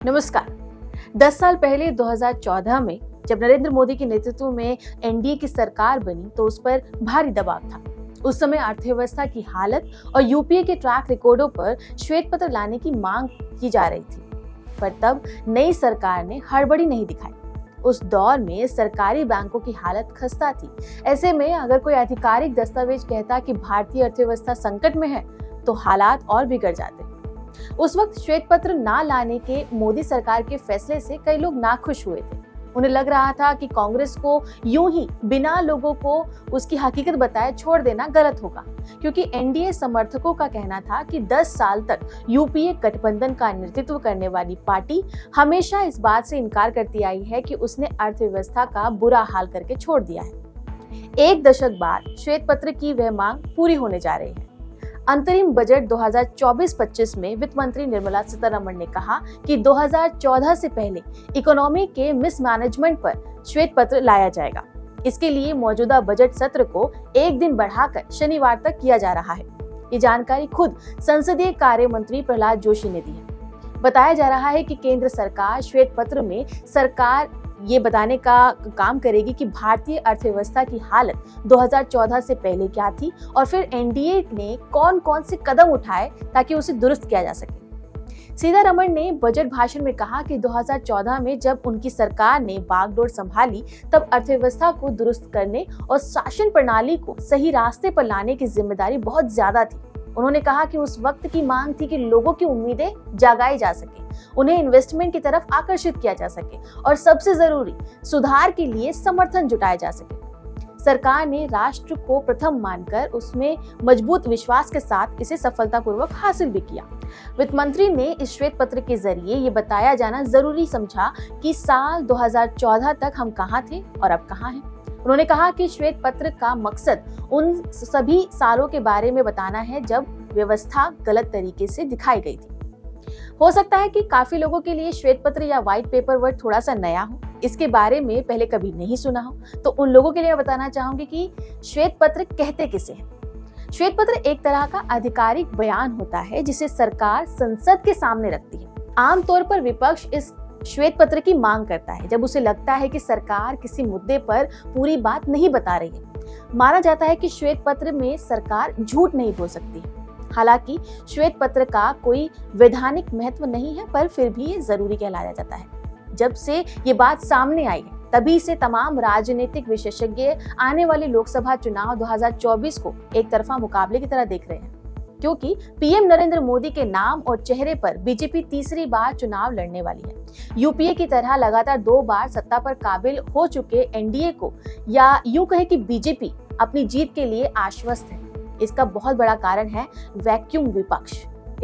नमस्कार। 10 साल पहले 2014 में जब नरेंद्र मोदी के नेतृत्व में एनडीए की सरकार बनी तो उस पर भारी दबाव था। उस समय अर्थव्यवस्था की हालत और यूपीए के ट्रैक रिकॉर्डों पर श्वेत पत्र लाने की मांग की जा रही थी, पर तब नई सरकार ने हड़बड़ी नहीं दिखाई। उस दौर में सरकारी बैंकों की हालत खस्ता थी। ऐसे में अगर कोई आधिकारिक दस्तावेज कहता कि भारतीय अर्थव्यवस्था संकट में है तो हालात और बिगड़ जाते। उस वक्त श्वेत पत्र ना लाने के मोदी सरकार के फैसले से कई लोग नाखुश हुए थे। उन्हें लग रहा था कि कांग्रेस को यूं ही बिना लोगों को उसकी हकीकत बताए छोड़ देना गलत होगा, क्योंकि एनडीए समर्थकों का कहना था कि 10 साल तक यूपीए गठबंधन का नेतृत्व करने वाली पार्टी हमेशा इस बात से इनकार करती आई है कि उसने अर्थव्यवस्था का बुरा हाल करके छोड़ दिया है। एक दशक बाद श्वेत पत्र की वह मांग पूरी होने जा रही है। अंतरिम बजट 2024-25 में वित्त मंत्री निर्मला सीतारमण ने कहा कि 2014 से पहले इकोनॉमी के मिसमैनेजमेंट पर श्वेत पत्र लाया जाएगा। इसके लिए मौजूदा बजट सत्र को एक दिन बढ़ाकर शनिवार तक किया जा रहा है। ये जानकारी खुद संसदीय कार्य मंत्री प्रहलाद जोशी ने दी है। बताया जा रहा है कि केंद्र सरकार श्वेत पत्र में सरकार ये बताने का काम करेगी कि भारतीय अर्थव्यवस्था की हालत 2014 से पहले क्या थी और फिर एनडीए ने कौन कौन से कदम उठाए ताकि उसे दुरुस्त किया जा सके। सीतारमण ने बजट भाषण में कहा कि 2014 में जब उनकी सरकार ने बागडोर संभाली तब अर्थव्यवस्था को दुरुस्त करने और शासन प्रणाली को सही रास्ते पर लाने की जिम्मेदारी बहुत ज्यादा थी। उन्होंने कहा कि उस वक्त की मांग थी कि लोगों की उम्मीदें जगाई जा सके, उन्हें इन्वेस्टमेंट की तरफ आकर्षित किया जा सके और सबसे जरूरी सुधार के लिए समर्थन जुटाया जा सके। सरकार ने राष्ट्र को प्रथम मानकर उसमें मजबूत विश्वास के साथ इसे सफलतापूर्वक हासिल भी किया। वित्त मंत्री ने इस श्वेत पत्र के जरिए ये बताया जाना जरूरी समझा कि साल 2014 तक हम कहाँ थे और अब कहाँ हैं। उन्होंने कहा कि श्वेत पत्र का मकसद उन सभी सालों के बारे में बताना है जब व्यवस्था गलत तरीके से दिखाई गई थी। हो सकता है कि काफी लोगों के लिए श्वेत पत्र या व्हाइट पेपर वर्ड थोड़ा सा नया हो, इसके बारे में पहले कभी नहीं सुना हो, तो उन लोगों के लिए बताना चाहूंगी कि श्वेत पत्र कहते किसे हैं। श्वेत पत्र एक तरह का आधिकारिक बयान होता है जिसे सरकार संसद के सामने रखती है। आमतौर पर विपक्ष इस श्वेत पत्र की मांग करता है जब उसे लगता है कि सरकार किसी मुद्दे पर पूरी बात नहीं बता रही है। माना जाता है कि श्वेत पत्र में सरकार झूठ नहीं बोल सकती। हालांकि श्वेत पत्र का कोई वैधानिक महत्व नहीं है, पर फिर भी ये जरूरी कहलाया जाता है। जब से ये बात सामने आई है तभी से तमाम राजनीतिक विशेषज्ञ आने वाले लोकसभा चुनाव 2024 को एक तरफा मुकाबले की तरह देख रहे हैं, क्योंकि पीएम नरेंद्र मोदी के नाम और चेहरे पर बीजेपी तीसरी बार चुनाव लड़ने वाली है। यूपीए की तरह लगातार 2 बार सत्ता पर काबिल हो चुके एनडीए को, या यूं कहे कि बीजेपी अपनी जीत के लिए आश्वस्त है। इसका बहुत बड़ा कारण है वैक्यूम विपक्ष।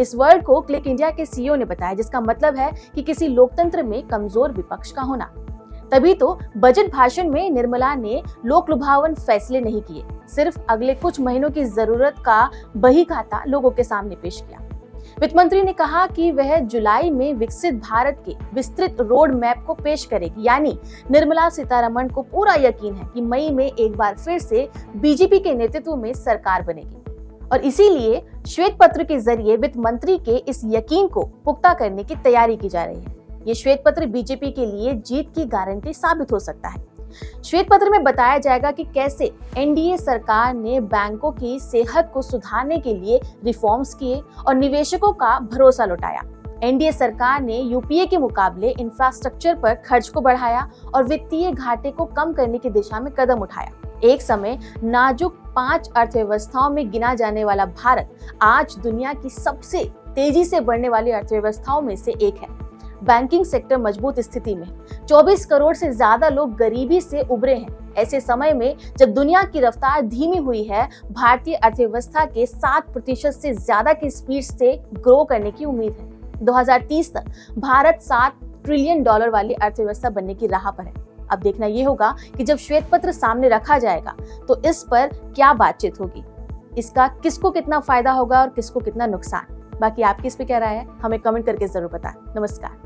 इस वर्ड को क्लिक इंडिया के सीईओ ने बताया, जिसका मतलब है कि किसी लोकतंत्र में कमजोर विपक्ष का होना। तभी तो बजट भाषण में निर्मला ने लोक लुभावन फैसले नहीं किए, सिर्फ अगले कुछ महीनों की जरूरत का बही खाता लोगों के सामने पेश किया। वित्त मंत्री ने कहा कि वह जुलाई में विकसित भारत के विस्तृत रोड मैप को पेश करेगी, यानी निर्मला सीतारमण को पूरा यकीन है कि मई में एक बार फिर से बीजेपी के नेतृत्व में सरकार बनेगी और इसीलिए श्वेत पत्र के जरिए वित्त मंत्री के इस यकीन को पुख्ता करने की तैयारी की जा रही है। ये श्वेत पत्र बीजेपी के लिए जीत की गारंटी साबित हो सकता है। श्वेत पत्र में बताया जाएगा कि कैसे एनडीए सरकार ने बैंकों की सेहत को सुधारने के लिए रिफॉर्म्स किए और निवेशकों का भरोसा लौटाया। एनडीए सरकार ने यूपीए के मुकाबले इंफ्रास्ट्रक्चर पर खर्च को बढ़ाया और वित्तीय घाटे को कम करने की दिशा में कदम उठाया। एक समय नाजुक 5 अर्थव्यवस्थाओं में गिना जाने वाला भारत आज दुनिया की सबसे तेजी से बढ़ने वाली अर्थव्यवस्थाओं में से एक है। बैंकिंग सेक्टर मजबूत स्थिति में, 24 करोड़ से ज्यादा लोग गरीबी से उबरे हैं। ऐसे समय में जब दुनिया की रफ्तार धीमी हुई है, भारतीय अर्थव्यवस्था के 7% से ज्यादा की स्पीड से ग्रो करने की उम्मीद है। 2030 तक भारत $7 ट्रिलियन वाली अर्थव्यवस्था बनने की राह पर है। अब देखना ये होगा कि जब श्वेत पत्र सामने रखा जाएगा तो इस पर क्या बातचीत होगी, इसका किसको कितना फायदा होगा और किसको कितना नुकसान। बाकी आपकी इस पे क्या राय है, हमें कमेंट करके जरूर बताएं। नमस्कार।